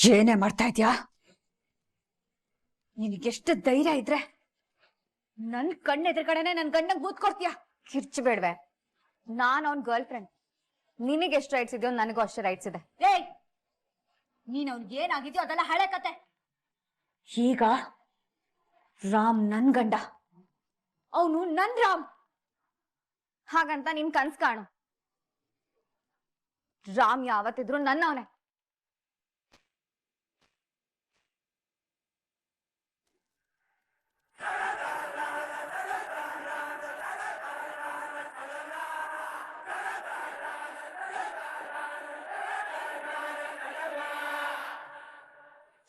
ಏನೇ ಮಾಡ್ತಾ ಇದ್ಯಾ? ನಿನಗೆಷ್ಟು ಧೈರ್ಯ ಇದ್ರೆ ನನ್ ಕಣ್ಣೆದುರುಗಡೆನೆ ನನ್ ಗಂಡಂಗ್ ಬೂತ್ ಕೊಡ್ತೀಯ? ಕಿರ್ಚಬೇಡ್ವೆ. ನಾನ್ ಅವ್ನ್ ಗರ್ಲ್ ಫ್ರೆಂಡ್. ನಿನಗೆ ಎಷ್ಟು ರೈಟ್ಸ್ ಇದೆಯೋ ನನಗೂ ಅಷ್ಟೇ ರೈಟ್ಸ್ ಇದೆ. ಏಯ್, ನೀನ್ ಅವ್ನಿಗೆ ಏನಾಗಿದ್ಯೋ ಅದೆಲ್ಲ ಹಳೆ ಕತೆ. ಈಗ ರಾಮ್ ನನ್ ಗಂಡ, ಅವನು ನನ್ ರಾಮ್. ಹಾಗಂತ ನೀನ್ ಕನ್ಸ್ ಕಾಣು. ರಾಮ್ ಯಾವತ್ತಿದ್ರು ನನ್ನವನೇ.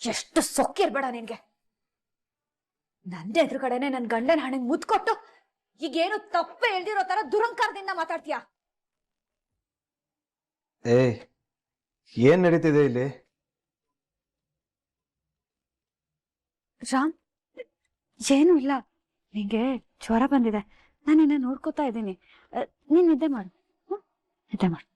ಎಷ್ಟು ಸೊಕ್ಕಿರ್ಬೇಡ ನಿನ್ಗೆ. ನನ್ನ ಎದುರುಗಡೆನೆ ನನ್ ಗಂಡನ ಹಣೆಗೆ ಮುತ್ಕೊಟ್ಟು ಈಗೇನು ತಪ್ಪೇ ಎಳ್ದಿರೋ ತರ ದುರಂಕಾರದಿಂದ ಮಾತಾಡ್ತೀಯ? ಏನ್ ನಡೀತಿದೆ ಇಲ್ಲಿ? ರಾಮ್, ಏನೂ ಇಲ್ಲ. ನಿಂಗೆ ಜ್ವರ ಬಂದಿದೆ, ನಾನು ನಿನ್ನ ನೋಡ್ಕೋತಾ ಇದ್ದೀನಿ. ನೀನ್ ನಿದ್ದೆ ಮಾಡು, ನಿದ್ದೆ ಮಾಡು.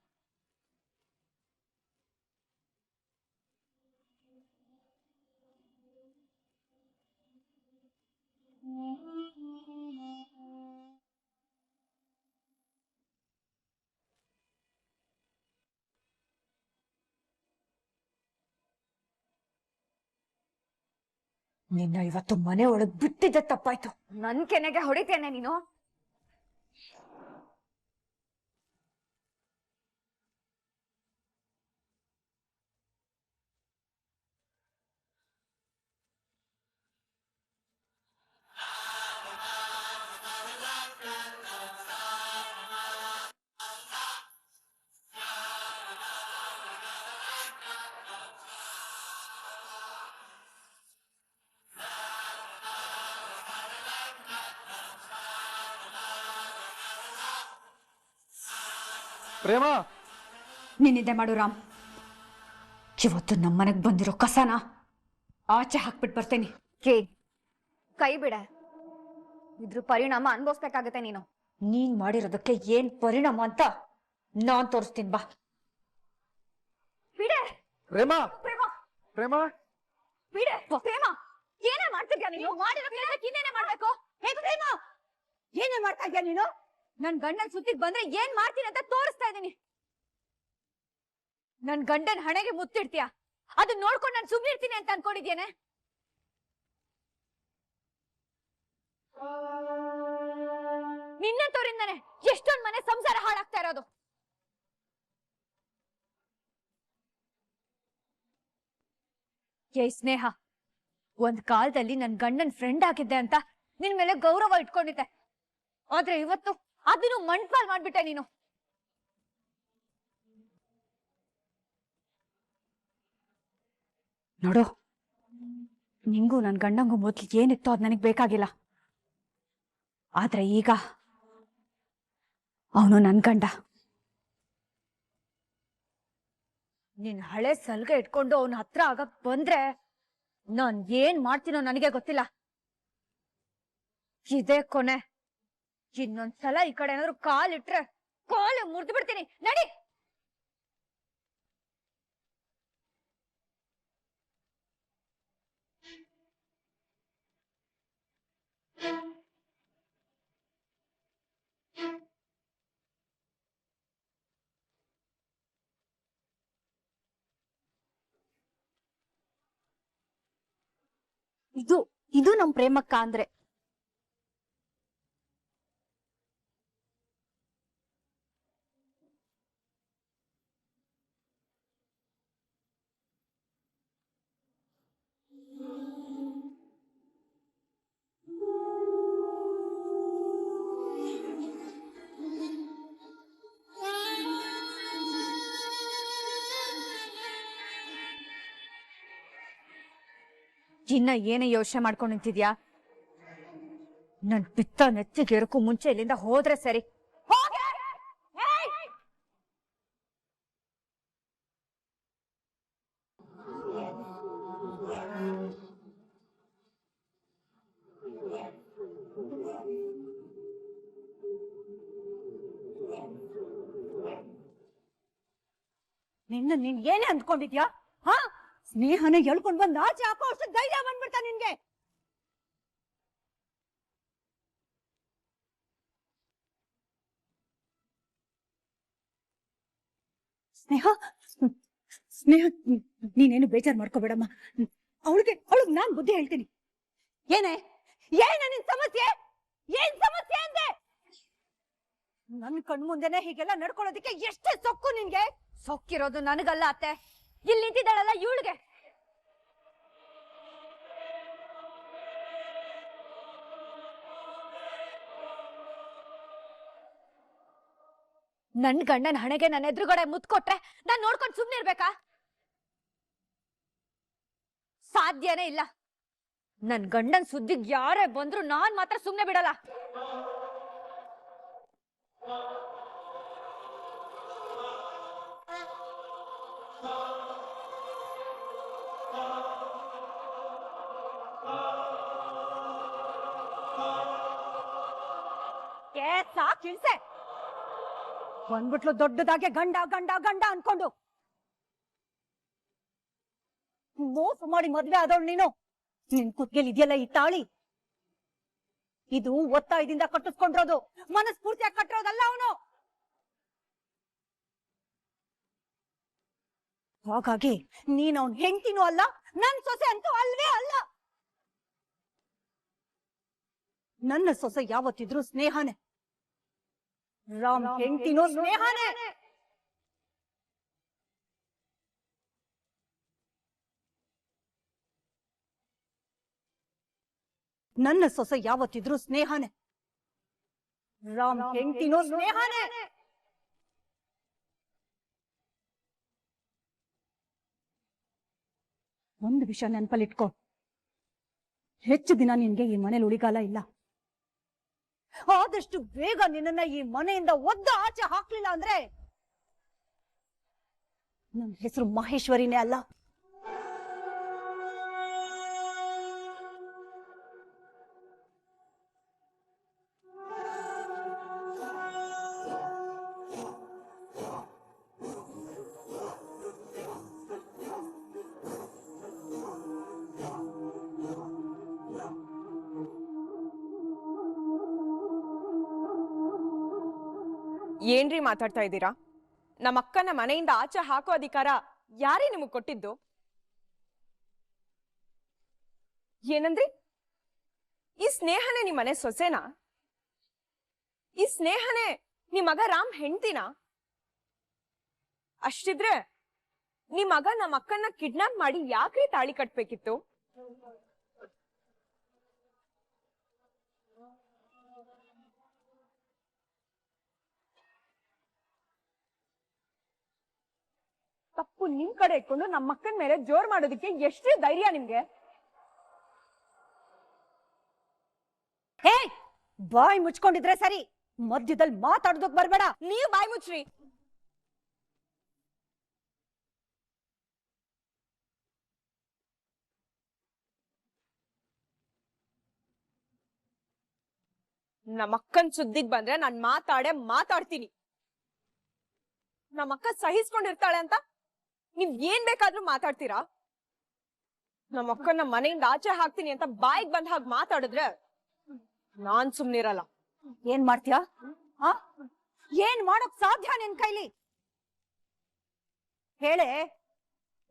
ನಿನ್ನ ಇವತ್ತು ಮನೆ ಒಳಗ್ ಬಿಟ್ಟಿದ್ದೆ ತಪ್ಪಾಯ್ತು. ನನ್ ಕೆನೆಗೆ ಹೊಡಿತೇನೆ ನೀನು. ಪ್ರೇಮ, ನೀನ್ ನಿದ್ದೆ ಮಾಡು ರಾಮ್. ಇವತ್ತು ನಮ್ಮನೆಗ್ ಬಂದಿರೋ ಕಸನ ಆಚೆ ಹಾಕ್ಬಿಟ್ಟು ಬರ್ತೇನೆ. ಕೇ, ಕೈ ಬಿಡೆ. ಇದ್ರ ಪರಿಣಾಮ ಅನ್ಭವಿಸ್ಬೇಕಾಗತ್ತೆ ನೀನು. ನೀನ್ ಮಾಡಿರೋದಕ್ಕೆ ಏನ್ ಪರಿಣಾಮ ಅಂತ ನಾನ್ ತೋರಿಸ್ತೀನಿ, ಬಾ. ಬಿಡೆ ಪ್ರೇಮ, ಪ್ರೇಮ, ಪ್ರೇಮ. ಬಿಡೆ ಪ್ರೇಮ. ಏನೇ ಮಾಡ್ತಿದ್ಯಾ ನೀನು? ಮಾಡಿರೋ ಕೆಲಸಕ್ಕೆ ಇನ್ನೇನೇ ಮಾಡ್ಬೇಕು? ಹೇ ಪ್ರೇಮ, ಏನೇ ಮಾಡ್ತಾ ಇದ್ಯಾ ನೀನು? ನನ್ ಗಂಡನ್ ಸುತ್ತಿಗೆ ಬಂದ್ರೆ ಏನ್ ಮಾಡ್ತೀನಿ ಅಂತ ತೋರಿಸ್ತಾ ಇದ್ದೀನಿ. ನನ್ ಗಂಡನ್ ಹಣೆಗೆ ಮುತ್ತಿಡ್ತೀಯ, ಅದನ್ನ ನೋಡ್ಕೊಂಡು ನಾನು ಸುಮ್ಮನೆ ಇರ್ತೀನಿ ಅಂತ ಅನ್ಕೊಂಡಿದ್ಯೇನೆ? ನಿನ್ನಂತವ್ರಿಂದಾನೆ ಎಷ್ಟೊಂದ್ ಮನೆ ಸಂಸಾರ ಹಾಳಾಗ್ತಾ ಇರೋದು. ಏ ಸ್ನೇಹ, ಒಂದ್ ಕಾಲದಲ್ಲಿ ನನ್ ಗಂಡನ್ ಫ್ರೆಂಡ್ ಆಗಿದ್ದೆ ಅಂತ ನಿನ್ ಮೇಲೆ ಗೌರವ ಇಟ್ಕೊಂಡಿದ್ದೆ. ಆದ್ರೆ ಇವತ್ತು ಅದನ್ನು ಮಣ್ಪಾಲ್ ಮಾಡ್ಬಿಟ್ಟೆ ನೀನು. ನೋಡು, ನಿಂಗೂ ನನ್ ಗಂಡಂಗೂ ಮೊದ್ಲು ಏನಿತ್ತು ಅದ್ ನನಗ್ ಬೇಕಾಗಿಲ್ಲ. ಆದ್ರೆ ಈಗ ಅವನು ನನ್ ಗಂಡ. ನಿನ್ ಹಳೆ ಸಲ್ಗೆ ಇಟ್ಕೊಂಡು ಅವನ ಹತ್ರ ಆಗಕ್ ಬಂದ್ರೆ ನಾನ್ ಏನ್ ಮಾಡ್ತೀನೋ ನನಗೆ ಗೊತ್ತಿಲ್ಲ. ಇದೇ ಕೊನೆ. ಇನ್ನೊಂದ್ಸಲ ಈ ಕಡೆ ಏನಾದ್ರು ಕಾಲಿಟ್ರೆ ಕಾಲು ಮುರಿದು ಬಿಡ್ತೀನಿ. ನಡಿ. ಇದು ನಮ್ ಪ್ರೇಮಕ್ಕ ಅಂದ್ರೆ. ಇನ್ನ ಏನೇ ಯೋಚನೆ ಮಾಡ್ಕೊಂಡು ನಿಂತಿದ್ಯಾ? ನನ್ ಪಿತ್ತ ನೆತ್ತಿಗೇರಕ್ಕೂ ಮುಂಚೆ ಇಲ್ಲಿಂದ ಹೋದ್ರೆ ಸರಿ. ನಿನ್ನ ನೀನ್ ಏನೇ ಅಂದ್ಕೊಂಡಿದ್ಯಾ? ಹಾ, ಸ್ನೇಹನ ಎಳ್ಕೊಂಡ್ ಬಂದ್ ಆಚೆ ಹಾಕೋ ಅಷ್ಟು ಧೈರ್ಯ ಬಂದ್ಬಿಡ್ತಾ ನಿನ್ಗೆ. ಸ್ನೇಹ ಸ್ನೇಹ ನೀನೇನು ಬೇಜಾರ್ ಮಾಡ್ಕೋಬೇಡಮ್ಮ. ಅವಳಿಗೆ ನಾನ್ ಬುದ್ಧಿ ಹೇಳ್ತೀನಿ. ಏನೇ ನಿನ್ ಸಮಸ್ಯೆ? ಏನ್ ಸಮಸ್ಯೆ ಅಂದೆ? ನನ್ ಕಣ್ಮುಂದೆನೆ ಹೀಗೆಲ್ಲ ನಡ್ಕೊಳ್ಳೋದಿಕ್ಕೆ ಎಷ್ಟೇ ಸೊಕ್ಕು ನಿನ್ಗೆ? ಸೊಕ್ಕಿರೋದು ನನಗಲ್ಲ ಅತ್ತೆ, ಇಲ್ಲಿ ನಿಂತಿದ್ದಾಳಲ್ಲ ಇವಳಿಗೆ. ನನ್ ಗಂಡನ ಹಣೆಗೆ ನನ್ನ ಎದುರುಗಡೆ ಮುತ್ಕೊಟ್ರೆ ನಾನ್ ನೋಡ್ಕೊಂಡು ಸುಮ್ನೆ ಇರ್ಬೇಕಾ? ಸಾಧ್ಯನೇ ಇಲ್ಲ. ನನ್ ಗಂಡನ್ ಸುದ್ದಿಗ್ ಯಾರೇ ಬಂದ್ರು ನಾನ್ ಮಾತ್ರ ಸುಮ್ನೆ ಬಿಡಲ್ಲ. ಸಾಕ್ ಇಳ್ಸೆ. ಬಂದ್ಬಿಟ್ಲು ದೊಡ್ಡದಾಗೆ ಗಂಡ ಗಂಡ ಗಂಡ ಅನ್ಕೊಂಡು. ಮೋಸ ಮಾಡಿ ಮದ್ವೆ ಆದವಳು ನೀನು. ನಿನ್ ಕುತ್ತಿಗೆಲ್ ಇದೆಯಲ್ಲ ಈ ತಾಳಿ, ಇದು ಒತ್ತಾಯದಿಂದ ಕಟ್ಟಿಸ್ಕೊಂಡಿರೋದು, ಮನಸ್ಫೂರ್ತಿಯಾಗಿ ಕಟ್ಟಿರೋದಲ್ಲ ಅವನು. ಹಾಗಾಗಿ ನೀನ್ ಅವನ್ ಹೆಂಡ್ತಿನೂ ಅಲ್ಲ, ನನ್ ಸೊಸೆ ಅಂತೂ ಅಲ್ವೇ ಅಲ್ಲ. ನನ್ನ ಸೊಸೆ ಯಾವತ್ತಿದ್ರು ಸ್ನೇಹನೇ. ರಾಮ್ ಹೆಂಡ್ತಿನೂ ಸ್ನೇಹನೇ. ನನ್ನ ಸೊಸೆ ಯಾವತ್ತಿದ್ರು ಸ್ನೇಹನೇ. ರಾಮ್ ಹೆಂಡ್ತಿನೂ ಸ್ನೇಹನೇ. ಒಂದು ವಿಷಯ ನೆನಪಲ್ಲಿಟ್ಕೋ, ಹೆಚ್ಚು ದಿನ ನಿನ್ಗೆ ಈ ಮನೇಲಿ ಉಳಿಗಾಲ ಇಲ್ಲ. ಆದಷ್ಟು ಬೇಗ ನಿನ್ನನ್ನ ಈ ಮನೆಯಿಂದ ಒದ್ದು ಆಚೆ ಹಾಕ್ಲಿಲ್ಲ ಅಂದ್ರೆ ನನ್ನ ಹೆಸರು ಮಹೇಶ್ವರಿನೇ ಅಲ್ಲ. ಏನ್ರಿ ಮಾತಾಡ್ತಾ ಇದ್ದೀರಾ? ನಮ್ಮ ಅಕ್ಕನ ಮನೆಯಿಂದ ಆಚೆ ಹಾಕೋ ಅಧಿಕಾರ ಯಾರೇ ನಿಮಗ್ ಕೊಟ್ಟಿದ್ದು? ಏನಂದ್ರಿ? ಈ ಸ್ನೇಹನೇ ನಿಮ್ ಮನೆ ಸೊಸೆನಾ? ಈ ಸ್ನೇಹನೇ ನಿಮ್ ಮಗ ರಾಮ್ ಹೆಂಡ್ತಿನ? ಅಷ್ಟಿದ್ರೆ ನಿಮ್ ಮಗ ನಮ್ಮ ಅಕ್ಕನ್ನ ಕಿಡ್ನಾಪ್ ಮಾಡಿ ಯಾಕ್ರಿ ತಾಳಿ ಕಟ್ಬೇಕಿತ್ತು? ತಪ್ಪು ನಿಮ್ ಕಡೆ ಇಟ್ಕೊಂಡು ನಮ್ಮ ಮಕ್ಕನ ಮೇಲೆ ಜೋರ್ ಮಾಡೋದಕ್ಕೆ ಎಷ್ಟೇ ಧೈರ್ಯ ನಿಮ್ಗೆ? ಹೇ, ಬಾಯ್ ಮುಚ್ಕೊಂಡಿದ್ರೆ ಸರಿ, ಮಧ್ಯದಲ್ಲಿ ಮಾತಾಡೋದಕ್ ಬರ್ಬೇಡ. ನೀವ್ ಬಾಯ್ ಮುಚ್ಚ್ರಿ. ನಮ್ಮ ಅಕ್ಕನ್ ಸುದ್ದಿಗ್ ಬಂದ್ರೆ ನಾನ್ ಮಾತಾಡ್ತೀನಿ. ನಮ್ಮ ಅಕ್ಕ ಸಹಿಸ್ಕೊಂಡಿರ್ತಾಳೆ ಅಂತ ನೀವ್ ಏನ್ ಬೇಕಾದ್ರೂ ಮಾತಾಡ್ತೀರಾ? ನಮ್ಮ ಅಕ್ಕನ ಮನೆಯಿಂದ ಆಚೆ ಹಾಕ್ತೀನಿ ಅಂತ ಬಾಯಿಗೆ ಬಂದ ಹಾಗೆ ಮಾತಾಡಿದ್ರೆ ನಾನ್ ಸುಮ್ನಿರಲ್ಲ. ಏನ್ ಮಾಡ್ತೀಯಾ? ಏನ್ ಮಾಡಕ್ ಸಾಧ್ಯ ನಿನ್ ಕೈಲಿ? ಹೇಳೆ,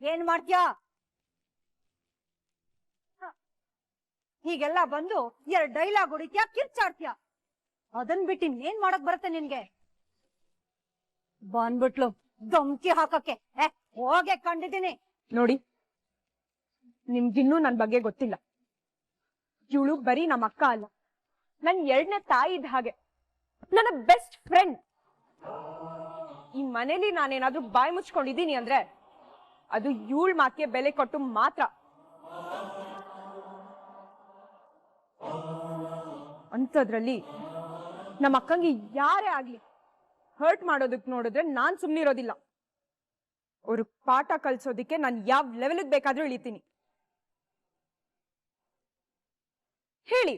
ಏನ್ ಮಾಡ್ತೀಯಾ? ಹೀಗೆಲ್ಲ ಬಂದು ಎರಡ್ ಡೈಲಾಗ್ ಹೊಡಿತೀಯಾ, ಕಿರ್ಚಾಡ್ತೀಯಾ. ಅದನ್ ಬಿಟ್ಟು ಇನ್ನೇನ್ ಮಾಡಕ್ ಬರುತ್ತೆ ನಿನ್ಗೆ? ಬಂದ್ಬಿಟ್ಲು ಧಮ್ಕಿ ಹಾಕಕ್ಕೆ. ಹೋಗೆ ಕಂಡಿದ್ದೀನಿ. ನೋಡಿ, ನಿಮ್ಗಿನ್ನೂ ನನ್ ಬಗ್ಗೆ ಗೊತ್ತಿಲ್ಲ. ಇವಳು ಬರೀ ನಮ್ಮ ಅಕ್ಕ ಅಲ್ಲ, ನನ್ 2ನೇ ತಾಯಿ ಇದ್ದ ಹಾಗೆ, ನನ್ನ ಬೆಸ್ಟ್ ಫ್ರೆಂಡ್. ಈ ಮನೇಲಿ ನಾನೇನಾದ್ರೂ ಬಾಯಿ ಮುಚ್ಕೊಂಡಿದ್ದೀನಿ ಅಂದ್ರೆ ಅದು ಇವಳ ಮಾತಿಗೆ ಬೆಲೆ ಕೊಟ್ಟು ಮಾತ್ರ. ಅಂಥದ್ರಲ್ಲಿ ನಮ್ಮ ಅಕ್ಕಂಗೆ ಯಾರೇ ಆಗ್ಲಿ ಹರ್ಟ್ ಮಾಡೋದಕ್ ನೋಡಿದ್ರೆ ನಾನ್ ಸುಮ್ನಿರೋದಿಲ್ಲ. ಅವ್ರಿಗೆ ಪಾಠ ಕಲ್ಸೋದಿಕ್ಕೆ ನಾನು ಯಾವ ಲೆವೆಲ್ಗೆ ಬೇಕಾದ್ರೂ ಇಳಿತೀನಿ. ಹೇಳಿ,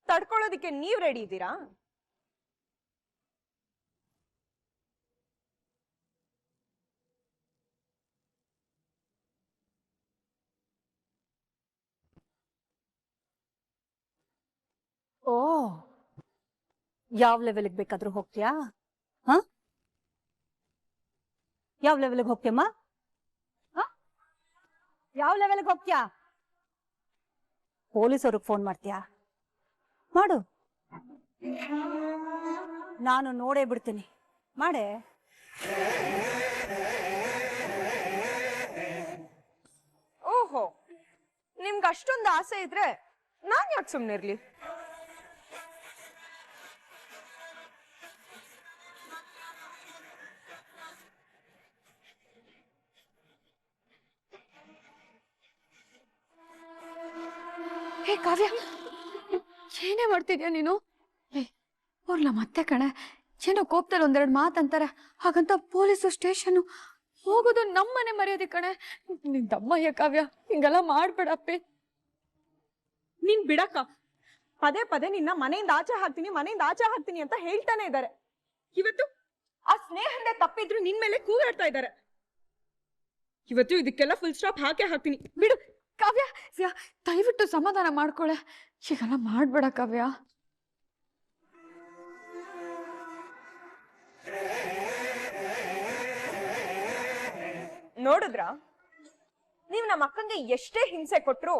ತಡ್ಕೊಳ್ಳೋದಿಕ್ಕೆ ನೀವ್ ರೆಡಿ ಇದ್ದೀರಾ? ಓ, ಯಾವ ಲೆವೆಲ್ಗೆ ಬೇಕಾದ್ರೂ ಹೋಗ್ತೀಯಾ? ಹ? ಯಾವ ಲೆವೆಲ್ಗೆ ಹೋಗ್ತೀಯಮ್ಮ? ಯಾವ ಲೆವೆಲ್ಗೆ ಹೋಗ್ತೀಯಾ? ಪೊಲೀಸವ್ರಿಗೆ ಫೋನ್ ಮಾಡ್ತೀಯಾ? ಮಾಡು, ನಾನು ನೋಡೇ ಬಿಡ್ತೀನಿ. ಮಾಡೆ. ಓಹೋ, ನಿಮ್ಗೆ ಅಷ್ಟೊಂದು ಆಸೆ ಇದ್ರೆ ನಾನ್ ಯಾಕೆ ಸುಮ್ನಿರ್ಲಿ? ಹೇ ಕಾವ್ಯ, ಏನೇ ಮಾಡ್ತಿದ್ಯಾ ನೀನು? ಅವ್ರಲ್ಲ ಮತ್ತೆ ಕಣೆ, ಏನೋ ಕೋಪದಲ್ಲಿ ಒಂದೆರಡು ಮಾತಂತಾರೆ, ಹಾಗಂತ ಪೊಲೀಸು ಸ್ಟೇಷನ್ ಹೋಗೋದು ನಮ್ಮನೆ ಮರ್ಯಾದೆ ಕಣೆ. ನಿನ್ ತಮ್ಮಯ್ಯ ಕಾವ್ಯ, ಹಿಂಗೆಲ್ಲ ಮಾಡ್ಬೇಡಪ್ಪಿ. ನೀನ್ ಬಿಡಕ್ಕ, ಪದೇ ಪದೇ ನಿನ್ನ ಮನೆಯಿಂದ ಆಚೆ ಹಾಕ್ತೀನಿ ಅಂತ ಹೇಳ್ತಾನೆ ಇದ್ದಾರೆ. ಇವತ್ತು ಆ ಸ್ನೇಹನೇ ತಪ್ಪಿದ್ರು ನಿನ್ ಮೇಲೆ ಕೂಗಾಡ್ತಾ ಇದ್ದಾರೆ. ಇವತ್ತು ಇದಕ್ಕೆಲ್ಲ ಫುಲ್ ಸ್ಟಾಪ್ ಹಾಕ್ತೀನಿ. ಬಿಡು ಕಾವ್ಯ, ದಯವಿಟ್ಟು ಸಮಾಧಾನ ಮಾಡ್ಕೊಳೆ. ಹೀಗೆಲ್ಲ ಮಾಡ್ಬೇಡ ಕಾವ್ಯ. ನೋಡಿದ್ರ, ನೀವ್ ನಮ್ಮ ಅಕ್ಕಂಗೆ ಎಷ್ಟೇ ಹಿಂಸೆ ಕೊಟ್ರು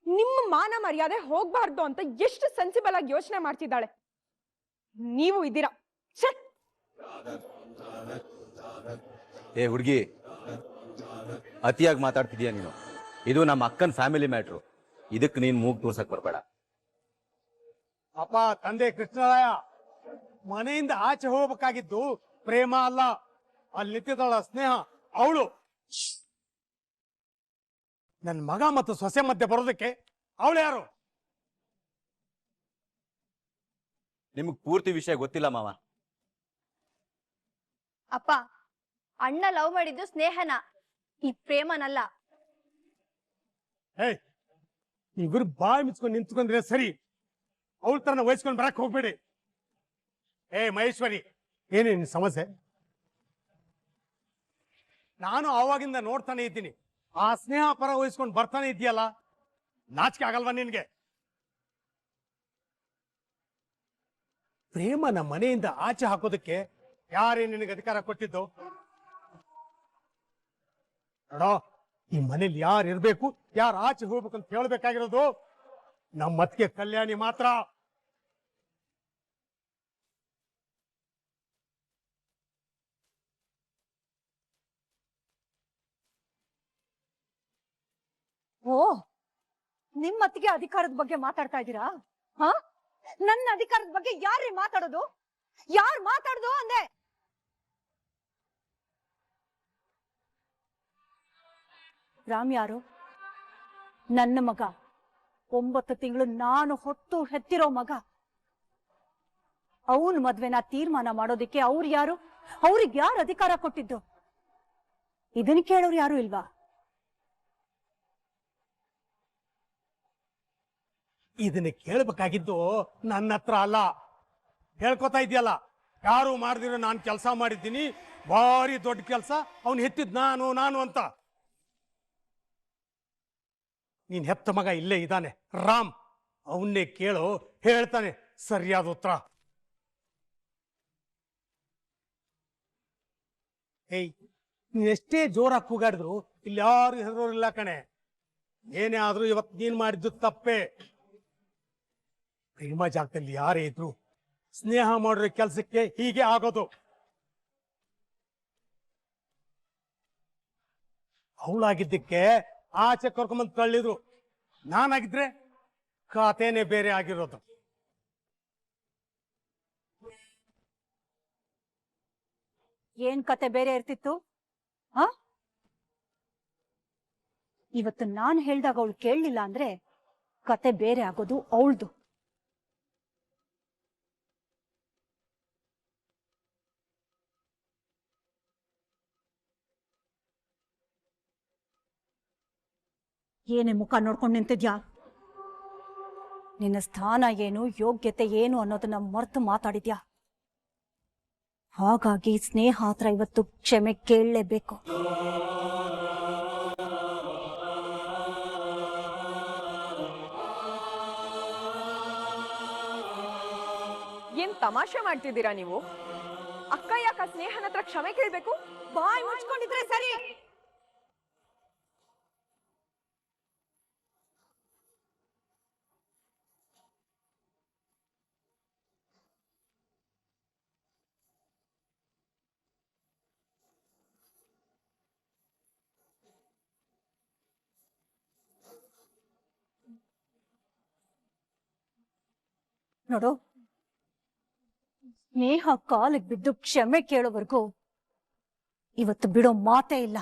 ನಿಮ್ಮ ಮಾನ ಮರ್ಯಾದೆ ಹೋಗ್ಬಾರ್ದು ಅಂತ ಎಷ್ಟು ಸೆನ್ಸಿಬಲ್ ಆಗಿ ಯೋಚನೆ ಮಾಡ್ತಿದ್ದಾಳೆ. ನೀವು ಇದ್ದೀರಾ. ಏ ಹುಡುಗಿ, ಅತಿಯಾಗಿ ಮಾತಾಡ್ತಿದ್ಯಾ ನೀನು. ಇದು ನಮ್ಮ ಅಕ್ಕನ ಫ್ಯಾಮಿಲಿ ಮ್ಯಾಟ್ರು. ಇದಕ್ಕೆ ನೀನ್ ಮೂಗ್ ತೋರ್ಸಕ್ ಬರ್ಬೇಡ. ಅಪ್ಪ, ತಂದೆ ಕೃಷ್ಣರಾಯ, ಮನೆಯಿಂದ ಆಚೆ ಹೋಗ್ಬೇಕಾಗಿದ್ದು ಪ್ರೇಮ ಅಲ್ಲ, ಅಲ್ಲಿ ನಿಂತಿದ್ದಾಳ ಸ್ನೇಹ, ಅವಳು. ನನ್ ಮಗ ಮತ್ತು ಸೊಸೆ ಮಧ್ಯೆ ಬರೋದಕ್ಕೆ ಅವಳು ಯಾರು? ನಿಮಗ್ ಪೂರ್ತಿ ವಿಷಯ ಗೊತ್ತಿಲ್ಲ ಮಾವ. ಅಪ್ಪ, ಅಣ್ಣ ಲವ್ ಮಾಡಿದ್ದು ಸ್ನೇಹನ, ಈ ಪ್ರೇಮನಲ್ಲ. ಏಯ್, ಇವ್ರು ಬಾಯಿ ಮುಚ್ಕೊಂಡು ನಿಂತ್ಕೊಂಡ್ರೆ ಸರಿ, ಅವಳ ತರನ ವಹಿಸ್ಕೊಂಡು ಬರಕ್ ಹೋಗ್ಬೇಡಿ. ಏ ಮಹೇಶ್ವರಿ, ಏನೇ ನಿನ್ ಸಮಸ್ಯೆ? ನಾನು ಆವಾಗಿಂದ ನೋಡ್ತಾನೆ ಇದ್ದೀನಿ, ಆ ಸ್ನೇಹ ಪರ ವಹಿಸ್ಕೊಂಡು ಬರ್ತಾನೆ ಇದೆಯಲ್ಲ, ನಾಚಿಕೆ ಆಗಲ್ವಾ ನಿನ್ಗೆ? ಪ್ರೇಮನ ಮನೆಯಿಂದ ಆಚೆ ಹಾಕೋದಕ್ಕೆ ಯಾರೇ ನಿನಗೆ ಅಧಿಕಾರ ಕೊಟ್ಟಿದ್ದು? ನೋಡೋ, ಈ ಮನೇಲಿ ಯಾರು ಇರ್ಬೇಕು, ಯಾರು ಆಚೆ ಹೋಗ್ಬೇಕು ಅಂತ ಹೇಳ್ಬೇಕಾಗಿರೋದು ನಮ್ಮ ಅತ್ತಿಗೆ ಕಲ್ಯಾಣಿ ಮಾತ್ರ. ಓ, ನಿಮ್ಮತ್ತಿಗೆ ಅಧಿಕಾರದ ಬಗ್ಗೆ ಮಾತಾಡ್ತಾ ಇದ್ದೀರಾ? ಹ? ನನ್ನ ಅಧಿಕಾರದ ಬಗ್ಗೆ ಯಾರೇ ಮಾತಾಡೋದು? ಯಾರು ಮಾತಾಡೋದು ಅಂದೆ? ರಾಮ್ ಯಾರು? ನನ್ನ ಮಗ. 9 ತಿಂಗಳು ನಾನು ಹೊತ್ತು ಹೆತ್ತಿರೋ ಮಗ. ಅವನ್ ಮದ್ವೆನ ತೀರ್ಮಾನ ಮಾಡೋದಿಕ್ಕೆ ಅವ್ರು ಯಾರು? ಅವ್ರಿಗೆ ಯಾರು ಅಧಿಕಾರ ಕೊಟ್ಟಿದ್ದು? ಇದನ್ನ ಕೇಳೋರು ಯಾರು ಇಲ್ವಾ? ಇದನ್ನ ಕೇಳ್ಬೇಕಾಗಿದ್ದು ನನ್ನ ಹತ್ರ ಅಲ್ಲ. ಹೇಳ್ಕೊತಾ ಇದೆಯಲ್ಲ, ಯಾರು ಮಾಡ್ದಿರೋ ನಾನು ಕೆಲಸ ಮಾಡಿದ್ದೀನಿ, ಭಾರಿ ದೊಡ್ಡ ಕೆಲಸ, ಅವ್ನು ಹೆತ್ತಿದ್ ನಾನು ಅಂತ. ನೀನ್ ಹೆತ್ತ ಮಗ ಇಲ್ಲೇ ಇದ್ದಾನೆ, ರಾಮ್. ಅವನ್ನೇ ಕೇಳು, ಹೇಳ್ತಾನೆ ಸರಿಯಾದ ಉತ್ತರ. ಏಯ್, ನೀನ್ ಎಷ್ಟೇ ಜೋರಾಗಿ ಕೂಗಾಡಿದ್ರು ಇಲ್ಲಿ ಯಾರು ಹೆದರೋರಿಲ್ಲ ಕಣೆ. ಏನೇ ಆದ್ರೂ ಇವತ್ತು ನೀನ್ ಮಾಡಿದ್ದು ತಪ್ಪೇ. ಪ್ರೇಮ ಜಾಗದಲ್ಲಿ ಯಾರೇ ಇದ್ರು ಸ್ನೇಹ ಮಾಡಿರೋ ಕೆಲ್ಸಕ್ಕೆ ಹೀಗೆ ಆಗೋದು. ಅವಳಾಗಿದ್ದಕ್ಕೆ ಆಚೆ ಕರ್ಕೊಂಬಂದು ತಳ್ಳಿದ್ರು, ನಾನಾಗಿದ್ರೆ ಖಾತೆನೆ ಬೇರೆ ಆಗಿರೋದು. ಏನ್ ಕತೆ ಬೇರೆ ಇರ್ತಿತ್ತು? ಹ? ಇವತ್ತು ನಾನು ಹೇಳ್ದಾಗ ಅವಳು ಕೇಳಲಿಲ್ಲ ಅಂದ್ರೆ ಕತೆ ಬೇರೆ ಆಗೋದು ಅವಳ್ದು. ಏನೇ ಮುಖ ನೋಡ್ಕೊಂಡು ನಿಂತಿದ್ಯಾ? ನಿನ್ನ ಸ್ಥಾನ ಏನು, ಯೋಗ್ಯತೆ ಏನು ಅನ್ನೋದನ್ನ ಮರ್ತು ಮಾತಾಡಿದ್ಯಾ. ಹಾಗಾಗಿ ಸ್ನೇಹ ಹತ್ರ ಇವತ್ತು ಕ್ಷಮೆ ಕೇಳಲೇಬೇಕು. ಏನ್ ತಮಾಷೆ ಮಾಡ್ತಿದ್ದೀರಾ ನೀವು? ಅಕ್ಕ ಯಾಕ ಸ್ನೇಹನ ಹತ್ರ ಕ್ಷಮೆ ಕೇಳ್ಬೇಕು? ಬಾಯ್ ಮುಚ್ಕೊಂಡಿದ್ರೆ ಸರಿ. ನೋಡು, ಸ್ನೇಹ ಕಾಲಿಗೆ ಬಿದ್ದು ಕ್ಷಮೆ ಕೇಳೋವರೆಗೂ ಇವತ್ತು ಬಿಡೋ ಮಾತೇ ಇಲ್ಲ.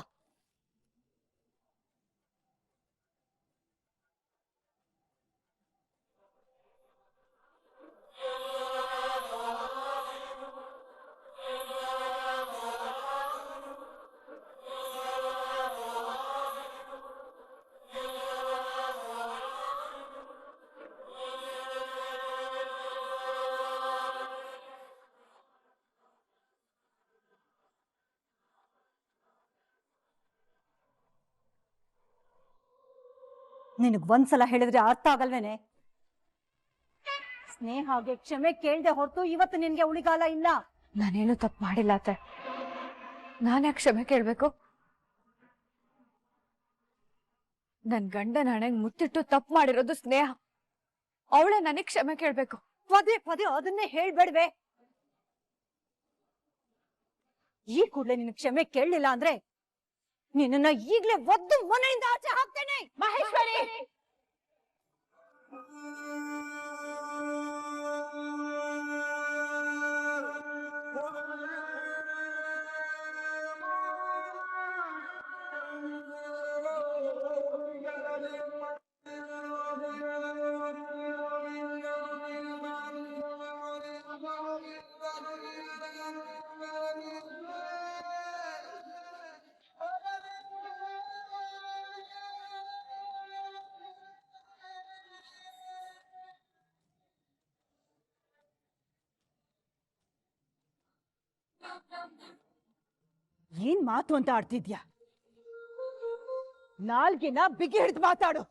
ನಿನಗ್ ಒಂದ್ಸಲ ಹೇಳಿದ್ರೆ ಅರ್ಥ ಆಗಲ್ವೇನೆ? ಸ್ನೇಹಾಗೆ ಕ್ಷಮೆ ಕೇಳ್ದೆ ಹೊರತು ಇವತ್ತು ನಿನ್ಗೆ ಉಳಿಗಾಲ ಇಲ್ಲ. ನಾನೇನು ತಪ್ಪು ಮಾಡಿಲ್ಲ ಅತ್ತೆ. ನಾನ್ಯಾಕೆ ಕ್ಷಮೆ ಕೇಳ್ಬೇಕು? ನನ್ ಗಂಡನ ಹಣೆಗೆ ಮುತ್ತಿಟ್ಟು ತಪ್ಪು ಮಾಡಿರೋದು ಸ್ನೇಹ. ಅವಳೇ ನನಗ್ ಕ್ಷಮೆ ಕೇಳ್ಬೇಕು. ಪದೇ ಪದೇ ಅದನ್ನೇ ಹೇಳ್ಬೇಡ್ವೆ. ಈ ಕೂಡ್ಲೆ ನಿನ್ ಕ್ಷಮೆ ಕೇಳಲಿಲ್ಲ ಅಂದ್ರೆ ನಿನ್ನ ಈಗ್ಲೇ ಒದ್ದು ಮನೆಯಿಂದ ಆಚೆ ಹಾಕ್ತೇನೆ. ಮಹೇಶ್ವರಿ, ಏನ್ ಮಾತು ಅಂತ ಆಡ್ತಿದ್ಯಾ? ನಾಲ್ಗಿನ ಬಿಗಿ ಹಿಡಿದು ಮಾತಾಡು.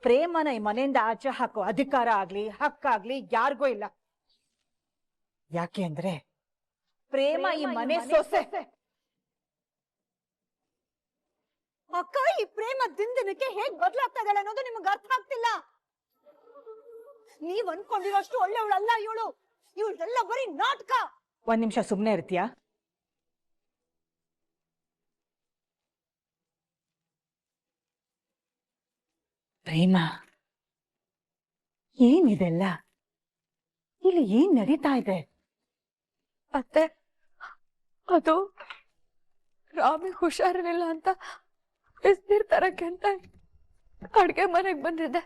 ಪ್ರೇಮನ ಈ ಮನೆಯಿಂದ ಆಚೆ ಹಾಕೋ ಅಧಿಕಾರ ಆಗ್ಲಿ ಹಕ್ಕಾಗ್ಲಿ ಯಾರಿಗೂ ಇಲ್ಲ. ಯಾಕೆ ಅಂದ್ರೆ ಪ್ರೇಮ ಈ ಮನೆ ಸೊಸೆ. ಅಕ್ಕ, ಈ ಪ್ರೇಮ ದಿನಕ್ಕೆ ಹೇಗ್ ಬದಲಾಗ್ತಾ ಇದ್ದಾಳೆ ಅನ್ನೋದು ನಿಮ್ಗೆ ಅರ್ಥ ಆಗ್ತಿಲ್ಲ. ನೀವ್ ಅನ್ಕೊಂಡಿರೋಷ್ಟು ಒಳ್ಳೆಯವಳಲ್ಲ ಇವಳು. ಇವಳ್ದೆಲ್ಲ ಬರೀ ನಾಟಕ. ಒಂದ್ ನಿಮಿಷ ಸುಮ್ನೆ ಇರ್ತೀಯಾ? ಪ್ರೇಮ, ಏನಿದೆಲ್ಲ? ಇಲ್ಲಿ ಏನ್ ನಡೀತಾ ಇದೆ? ಅತ್ತೆ, ಅದು ರಾಮಿಗ್ ಹುಷಾರಿರಲಿಲ್ಲ ಅಂತ ಬಿಸ್ನೀರ್ ತರಕ್ಕೆ ಅಂತ ಅಡ್ಗೆ ಮನೆಗ್ ಬಂದಿದ್ದೆ.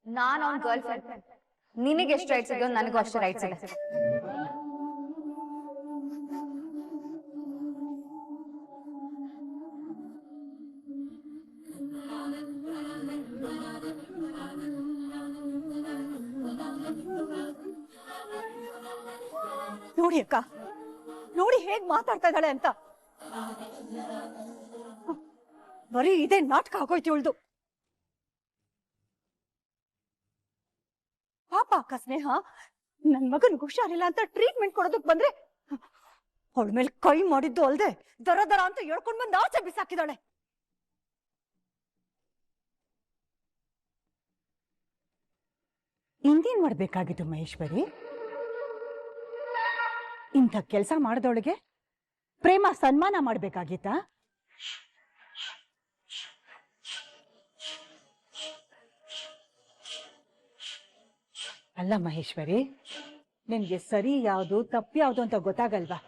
ನಾನು ಅವ್ನ ಗರ್ಲ್ ಫ್ರೆಂಡ್. ನಿನಗೆ ಎಷ್ಟು ರೈಟ್ಸ್ ಇದೆಯೋ ನನಗೂ ಅಷ್ಟೇ ರೈಟ್ಸ್ ಇದೆ. ನೋಡಿ ಅಕ್ಕ, ನೋಡಿ ಹೇಗ್ ಮಾತಾಡ್ತಾ ಇದ್ದಾಳೆ ಅಂತ. ಬರೀ ಇದೇ ನಾಟಕ ಆಗೋಯ್ತು ಇವಳ್ದು. ಪಾಪ ಅಕ್ಕ ಸ್ನೇಹ, ನನ್ ಮಗನ್ ಹುಷಾರಿಲ್ಲ ಅಂತ ಟ್ರೀಟ್ಮೆಂಟ್ ಕೊಡೋದಕ್ ಬಂದ್ರೆ ಅವಳ ಮೇಲೆ ಕೈ ಮಾಡಿದ್ದು ಅಲ್ದೆ ದರ ದರ ಅಂತ ಹೇಳ್ಕೊಂಡ್ ಬಂದು ಆಚೆ ಬಿಸಾಕಿದಾಳೆ. ಇಂದೇನ್ ಮಾಡ್ಬೇಕಾಗಿತ್ತು ಮಹೇಶ್ವರಿ? ಇಂಥ ಕೆಲಸ ಮಾಡಿದವಳಿಗೆ ಪ್ರೇಮ ಸನ್ಮಾನ ಮಾಡ್ಬೇಕಾಗಿತ್ತ? ಅಲ್ಲ ಮಹೇಶ್ವರಿ, ನಿನ್ಗೆ ಸರಿ ಯಾವುದು ತಪ್ಪು ಯಾವುದು ಅಂತ ಗೊತ್ತಾಗಲ್ವಾ?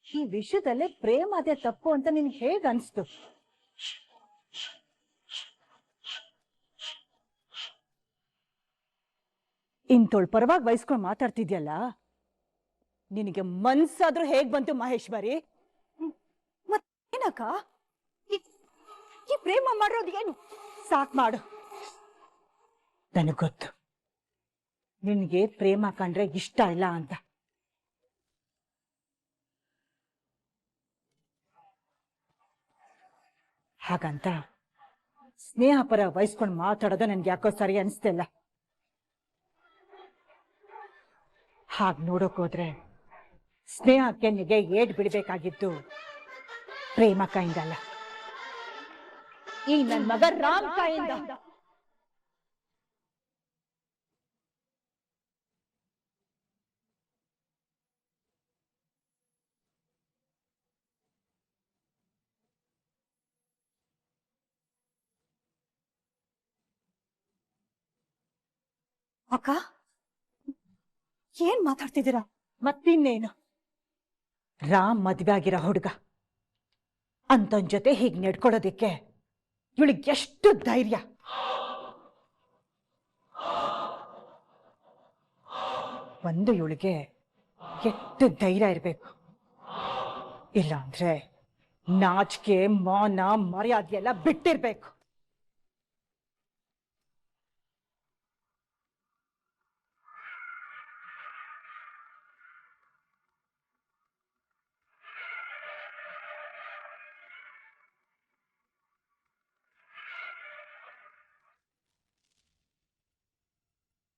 ಈ ವಿಷಯದಲ್ಲೇ ಪ್ರೇಮ ಅದೇ ತಪ್ಪು ಅಂತ ನಿನ್ಗೆ ಹೇಗ್ ಅನ್ಸ್ತು? ಇಂತೋಳ್ ಪರವಾಗಿ ವಹಿಸ್ಕೊಂಡು ಮಾತಾಡ್ತಿದ್ಯಲ್ಲ, ನಿನಗೆ ಮನ್ಸಾದ್ರೂ ಹೇಗ್ ಬಂತು ಮಹೇಶ್ವರಿ? ಮತ್ತೇನಕ್ಕ ಈ ಪ್ರೇಮ ಮಾಡಿರೋದು ಏನು? ಸಾಕ್ ಮಾಡು. ನನಗ್ ಗೊತ್ತು ನಿನ್ಗೆ ಪ್ರೇಮ ಕಂಡ್ರೆ ಇಷ್ಟ ಇಲ್ಲ ಅಂತ. ಹಾಗಂತ ಸ್ನೇಹ ಪರ ವಹಿಸ್ಕೊಂಡು ಮಾತಾಡೋದು ನನ್ಗೆ ಯಾಕೋ ಸರಿ ಅನಿಸ್ತಿಲ್ಲ. ಹಾಗೆ ನೋಡೋಕೋದ್ರೆ ಸ್ನೇಹಕ್ಕೆ ನಿಗೆ ಏಟ್ ಬಿಡ್ಬೇಕಾಗಿದ್ದು ಪ್ರೇಮ ಕಾಯಿಂದಲ್ಲ, ಈ ನನ್ ಮಗ ರಾಮ್ ಕಾಯಿಂದ. ಅಕ್ಕ ಏನ್ ಮಾತಾಡ್ತಿದ್ದೀರಾ? ಮತ್ತಿನ್ನೇನು, ರಾಮ್ ಮದ್ವೆ ಆಗಿರೋ ಹುಡುಗ ಅಂತವನ್ ಜೊತೆ ಹೀಗೆ ನಡ್ಕೊಳ್ಳೋದಿಕ್ಕೆ ಇವಳಿಗೆ ಎಷ್ಟು ಧೈರ್ಯ? ಒಂದು ಇವಳಿಗೆ ಎಷ್ಟು ಧೈರ್ಯ ಇರಬೇಕು, ಇಲ್ಲ ಅಂದ್ರೆ ನಾಚಿಕೆ ಮಾನ ಮರ್ಯಾದೆ ಎಲ್ಲ ಬಿಟ್ಟಿರ್ಬೇಕು.